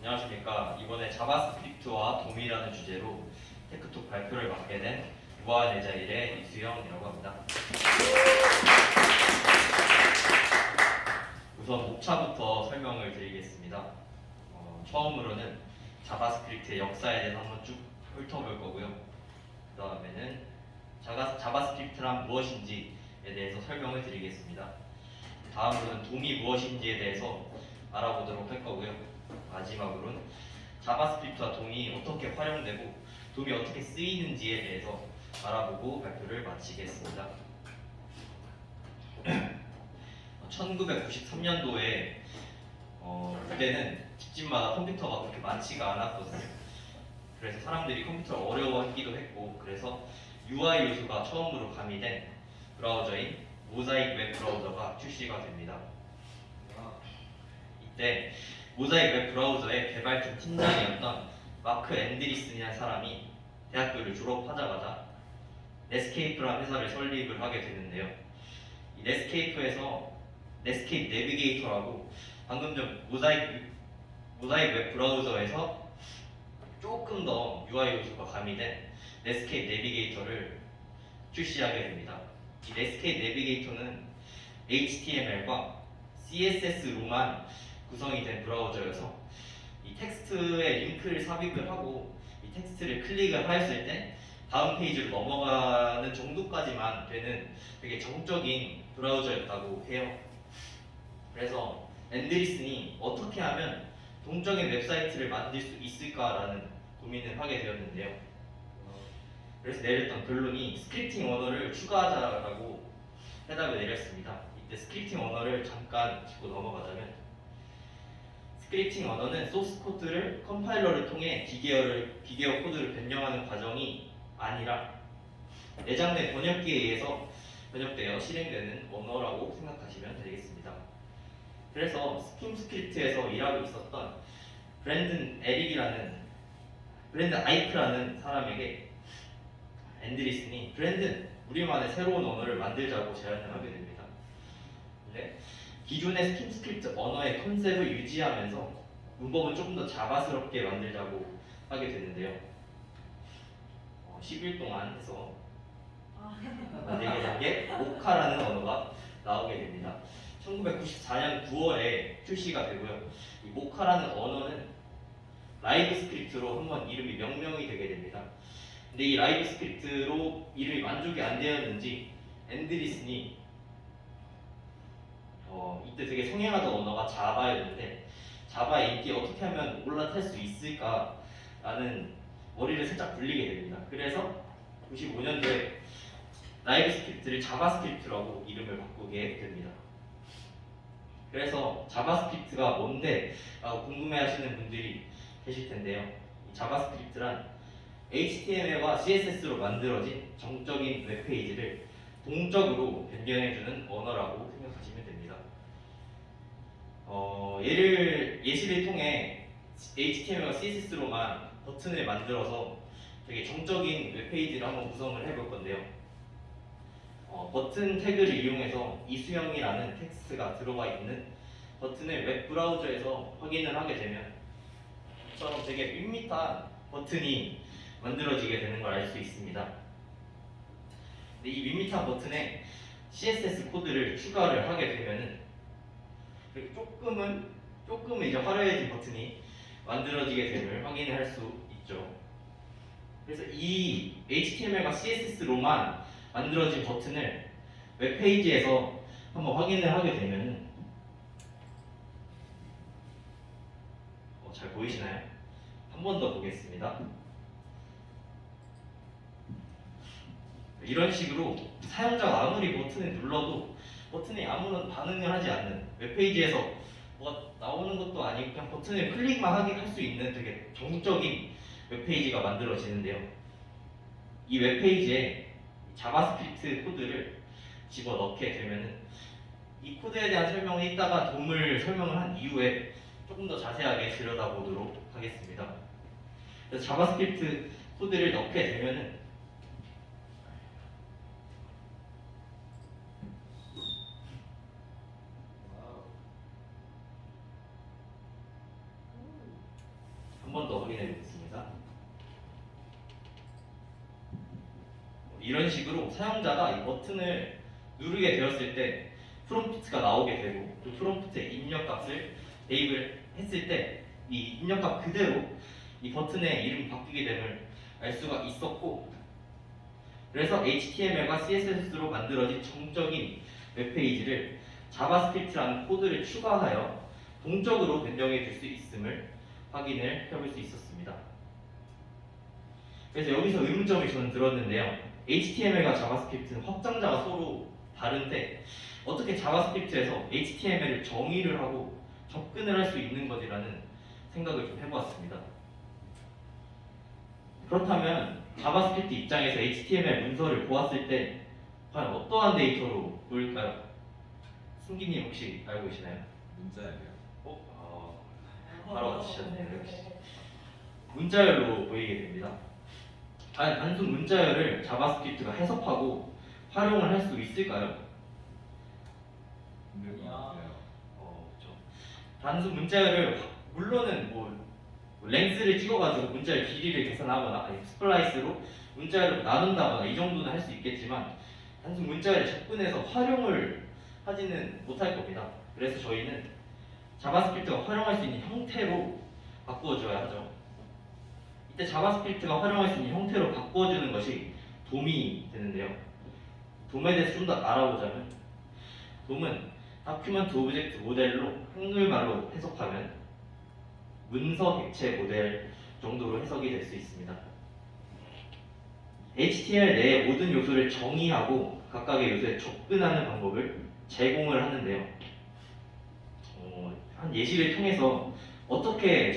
안녕하십니까. 이번에 자바스크립트와 도미라는 주제로 테크톡 발표를 맡게 된 무한예자일의 이수영이라고 합니다. 우선 목차부터 설명을 드리겠습니다. 처음으로는 자바스크립트의 역사에 대해서 한번 쭉 훑어볼 거고요. 그 다음에는 자바스크립트란 무엇인지에 대해서 설명을 드리겠습니다. 다음으로는 도미 무엇인지에 대해서 알아보도록 할 거고요. 마지막으로는 자바스크립트와 도미 어떻게 활용되고 도미 어떻게 쓰이는지에 대해서 알아보고 발표를 마치겠습니다. 1993년도에 그때는 집집마다 컴퓨터가 그렇게 많지가 않았거든요. 그래서 사람들이 컴퓨터를 어려워하기도 했고, 그래서 UI 요소가 처음으로 가미된 브라우저인 모자익 웹 브라우저가 출시가 됩니다. 이때 모자익 웹 브라우저의 개발팀 팀장이었던 마크 앤드리슨이라는 사람이 대학교를 졸업하자마자 넷스케이프라는 회사를 설립을 하게 되는데요. 이 넷스케이프에서 넷스케이프 내비게이터라고 방금 전 모자익 웹 브라우저에서 조금 더 UI 요소가 가미된 넷스케이프 내비게이터를 출시하게 됩니다. 이 넷스케이프 내비게이터는 HTML과 CSS로만 구성이 된 브라우저여서 이 텍스트에 링크를 삽입을 하고 이 텍스트를 클릭을 하였을 때 다음 페이지로 넘어가는 정도까지만 되는 되게 정적인 브라우저였다고 해요. 그래서 앤드리슨이 어떻게 하면 동적인 웹사이트를 만들 수 있을까라는 고민을 하게 되었는데요. 그래서 내렸던 결론이 스크립팅 언어를 추가하자라고 해답을 내렸습니다. 이때 스크립팅 언어를 잠깐 짚고 넘어가자면, 스크립팅 언어는 소스 코드를 컴파일러를 통해 기계어 코드를 변경하는 과정이 아니라 내장된 번역기에 의해서 번역되어 실행되는 언어라고 생각하시면 되겠습니다. 그래서 스킴 스크립트에서 일하고 있었던 브랜든 아이크라는 사람에게 앤드리슨이 우리만의 새로운 언어를 만들자고 제안을 하게 됩니다. 근데 기존의 스킴 스크립트 언어의 컨셉을 유지하면서 문법은 조금 더 자바스럽게 만들자고 하게 되는데요. 10일 동안 해서 만들게 된 게 모카라는 언어가 나오게 됩니다. 1994년 9월에 출시가 되고요. 이 모카라는 언어는 라이브 스크립트로 한번 이름이 명명이 되게 됩니다. 근데 이 라이브 스크립트로 이름이 만족이 안 되었는지 앤드리슨이 이때 되게 성행하던 언어가 자바였는데 자바의 인기 어떻게 하면 올라탈 수 있을까라는 머리를 살짝 굴리게 됩니다. 그래서 95년도에 라이브 스크립트를 자바스크립트라고 이름을 바꾸게 됩니다. 그래서 자바스크립트가 뭔데? 라고 궁금해하시는 분들이 계실 텐데요. 이 자바스크립트란 HTML과 CSS로 만들어진 정적인 웹페이지를 동적으로 변경해주는 언어라고 생각하시면 됩니다. 예시를 통해 HTML과 CSS로만 버튼을 만들어서 되게 정적인 웹페이지를 한번 구성을 해볼 건데요. 버튼 태그를 이용해서 이수영이라는 텍스트가 들어가 있는 버튼을 웹 브라우저에서 확인을 하게 되면 이처럼 되게 밋밋한 버튼이 만들어지게 되는 걸 알 수 있습니다. 근데 이 밋밋한 버튼에 CSS 코드를 추가를 하게 되면은 조금은 이제 화려해진 버튼이 만들어지게 됨을 확인할 수 있죠. 그래서 이 HTML과 CSS로만 만들어진 버튼을 웹페이지에서 한번 확인을 하게 되면은 잘 보이시나요? 한 번 더 보겠습니다. 이런 식으로 사용자가 아무리 버튼을 눌러도 버튼이 아무런 반응을 하지 않는, 웹페이지에서 뭐가 나오는 것도 아니고 그냥 버튼을 클릭만 하게 할 수 있는 되게 정적인 웹페이지가 만들어지는데요. 이 웹페이지에 자바스크립트 코드를 집어넣게 되면은 이 코드에 대한 설명은 이따가 도움을 설명을 한 이후에 조금 더 자세하게 들여다보도록 하겠습니다. 그래서 자바스크립트 코드를 넣게 되면은 한 번 더 확인해 보겠습니다. 이런 식으로 사용자가 이 버튼을 누르게 되었을 때 프롬프트가 나오게 되고 그 프롬프트에 입력값을 대입을 했을 때 이 입력값 그대로 이 버튼의 이름이 바뀌게 됨을 알 수가 있었고, 그래서 HTML과 CSS로 만들어진 정적인 웹페이지를 자바스크립트라는 코드를 추가하여 동적으로 변경해 줄 수 있음을 확인을 해볼 수 있었습니다. 그래서 여기서 의문점이 저는 들었는데요. HTML과 자바스크립트는 확장자가 서로 다른데 어떻게 자바스크립트에서 HTML을 정의를 하고 접근을 할 수 있는 거지라는 생각을 좀 해보았습니다. 그렇다면 자바스크립트 입장에서 HTML 문서를 보았을 때 과연 어떠한 데이터로 보일까요? 승기님 혹시 알고 계시나요? 문자열이요. 바로 맞히셨네요. 역시 문자열로 보이게 됩니다. 단순 문자열을 자바스크립트가 해석하고 활용을 할 수 있을까요? 힘들 것 같아요. 그렇죠. 단순 문자열을 물론은 랭스를 찍어가지고 문자열 길이를 계산하거나 아니 스플라이스로 문자열을 나눈다거나 이 정도는 할 수 있겠지만 단순 문자열에 접근해서 활용을 하지는 못할 겁니다. 그래서 저희는 자바스크립트가 활용할 수 있는 형태로 바꾸어줘야 하죠. 이때 자바스크립트가 활용할 수 있는 형태로 바꾸어주는 것이 돔이 되는데요. 돔에 대해서 좀 더 알아보자면 돔은 다큐먼트 오브젝트 모델로 한글말로 해석하면 문서 객체 모델 정도로 해석이 될 수 있습니다. HTML 내의 모든 요소를 정의하고 각각의 요소에 접근하는 방법을 제공을 하는데요. 한 예시를 통해서 어떻게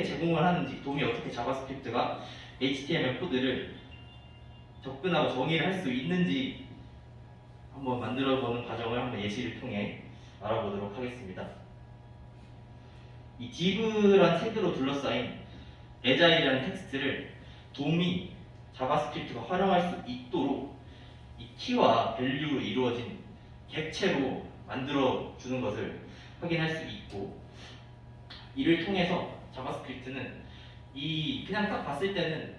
제공을 하는지, 돔이 어떻게 자바스크립트가 HTML 코드를 접근하고 정의를 할 수 있는지 한번 만들어보는 과정을 한번 예시를 통해 알아보도록 하겠습니다. 이 div란 태그로 둘러싸인 agile이라는 텍스트를 돔이 자바스크립트가 활용할 수 있도록 이 키와 밸류로 이루어진 객체로 만들어 주는 것을 확인할 수 있고, 이를 통해서 자바스크립트는 그냥 딱 봤을 때는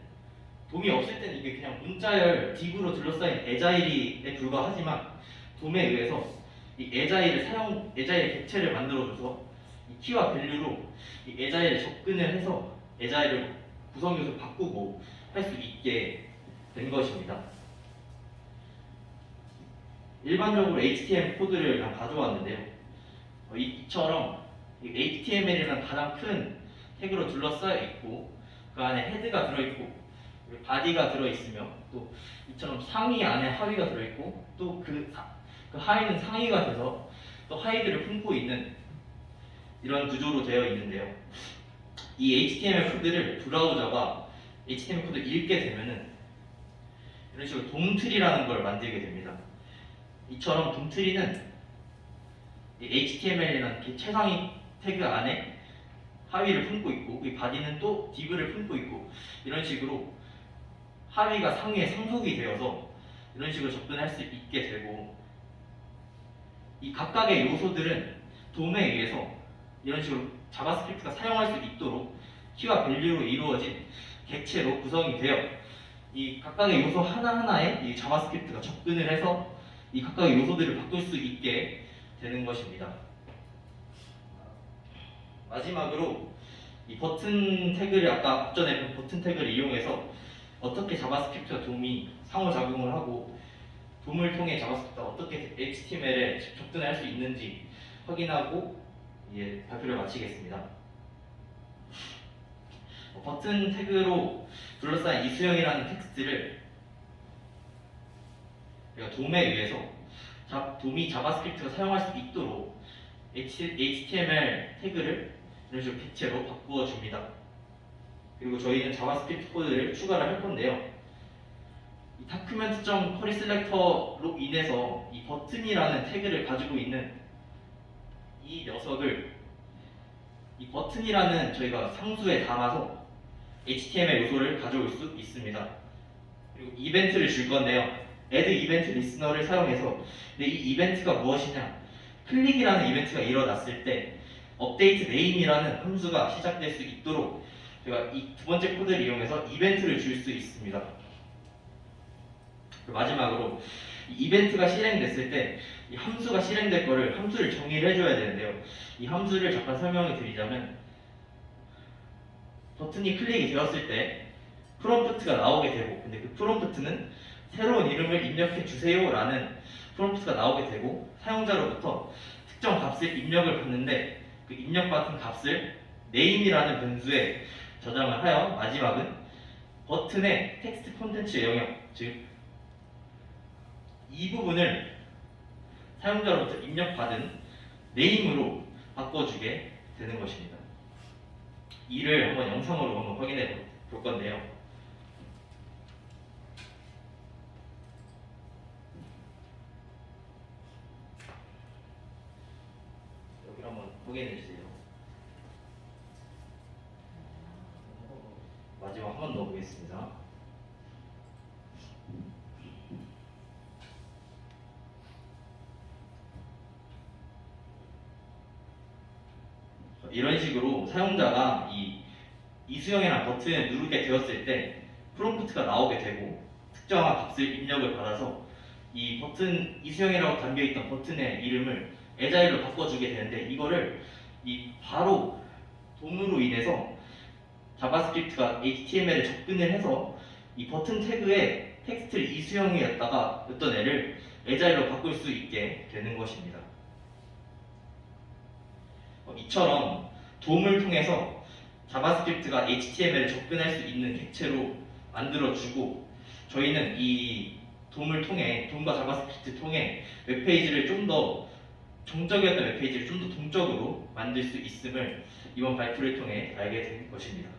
돔이 없을 때는 이게 그냥 문자열 div로 둘러싸인 agile에 불과하지만 돔에 의해서 이 agile의 객체를 만들어줘서 이 키와 밸류로 이 agile에 접근을 해서 agile을 구성 요소를 바꾸고 할 수 있게 된 것입니다. 일반적으로 HTML 코드를 그냥 가져왔는데요. 이처럼 HTML이라는 가장 큰 태그로 둘러싸여 있고 그 안에 헤드가 들어있고 바디가 들어있으며 또 이처럼 상위 안에 하위가 들어있고 또 그 하위는 상위가 돼서 또 하위들을 품고 있는 이런 구조로 되어 있는데요. 이 HTML 코드를 브라우저가 HTML 코드를 읽게 되면은 이런 식으로 돔트리라는 걸 만들게 됩니다. 이처럼 돔트리는 HTML이라는 최상위 태그 안에 하위를 품고 있고 이 바디는 또 div를 품고 있고 이런 식으로 하위가 상위에 상속이 되어서 이런 식으로 접근할 수 있게 되고, 이 각각의 요소들은 돔에 의해서 이런 식으로 자바스크립트가 사용할 수 있도록 키와 밸류로 이루어진 객체로 구성이 되어 이 각각의 요소 하나하나에 이 자바스크립트가 접근을 해서 이 각각의 요소들을 바꿀 수 있게 되는 것입니다. 마지막으로 이 버튼 태그를 아까 앞전에 본 버튼 태그를 이용해서 어떻게 자바스크립트와 돔이 상호작용을 하고 돔을 통해 자바스크립트가 어떻게 HTML에 접근할 수 있는지 확인하고 발표를 마치겠습니다. 버튼 태그로 둘러싸인 이수영이라는 텍스트를 돔에 의해서 돔이 자바스크립트가 사용할 수 있도록 HTML 태그를 이런 식으로 객체로 바꾸어 줍니다. 그리고 저희는 자바스크립트 코드를 추가를 할 건데요. 이 document.querySelector로 인해서 이 버튼이라는 태그를 가지고 있는 이 녀석을 이 버튼이라는 저희가 상수에 담아서 HTML 요소를 가져올 수 있습니다. 그리고 이벤트를 줄 건데요. add event listener를 사용해서 이 이벤트가 무엇이냐, 클릭이라는 이벤트가 일어났을 때 업데이트 네임이라는 함수가 시작될 수 있도록 제가 이 두 번째 코드를 이용해서 이벤트를 줄 수 있습니다. 그리고 마지막으로 이 이벤트가 실행됐을 때 이 함수가 실행될 거를 함수를 정의를 해줘야 되는데요. 이 함수를 잠깐 설명을 드리자면 버튼이 클릭이 되었을 때 프롬프트가 나오게 되고, 근데 그 프롬프트는 새로운 이름을 입력해 주세요 라는 프롬프트가 나오게 되고, 사용자로부터 특정 값을 입력을 받는데 그 입력받은 값을 name이라는 변수에 저장을 하여 마지막은 버튼의 텍스트 콘텐츠 영역, 즉 이 부분을 사용자로부터 입력받은 name으로 바꿔주게 되는 것입니다. 이를 한번 영상으로 한번 확인해 볼 건데요. 여기 한번 확인해 주세요. 마지막 한 번 넣어보겠습니다. 이런 식으로 사용자가 이 이수형이라는 버튼을 누르게 되었을 때 프롬프트가 나오게 되고 특정한 값을 입력을 받아서 이 버튼 이수형이라고 담겨있던 버튼의 이름을 에자일로 바꿔주게 되는데, 이거를 이 바로 도움으로 인해서 자바스크립트가 HTML에 접근을 해서 이 버튼 태그에 텍스트를 이수형이었다가 어떤 애를 에자일로 바꿀 수 있게 되는 것입니다. 이처럼 도움을 통해서 자바스크립트가 HTML에 접근할 수 있는 객체로 만들어주고, 저희는 이 도움을 통해, 도움과 자바스크립트 통해 웹페이지를 좀 더 정적이었던 웹페이지를 좀 더 동적으로 만들 수 있음을 이번 발표를 통해 알게 된 것입니다.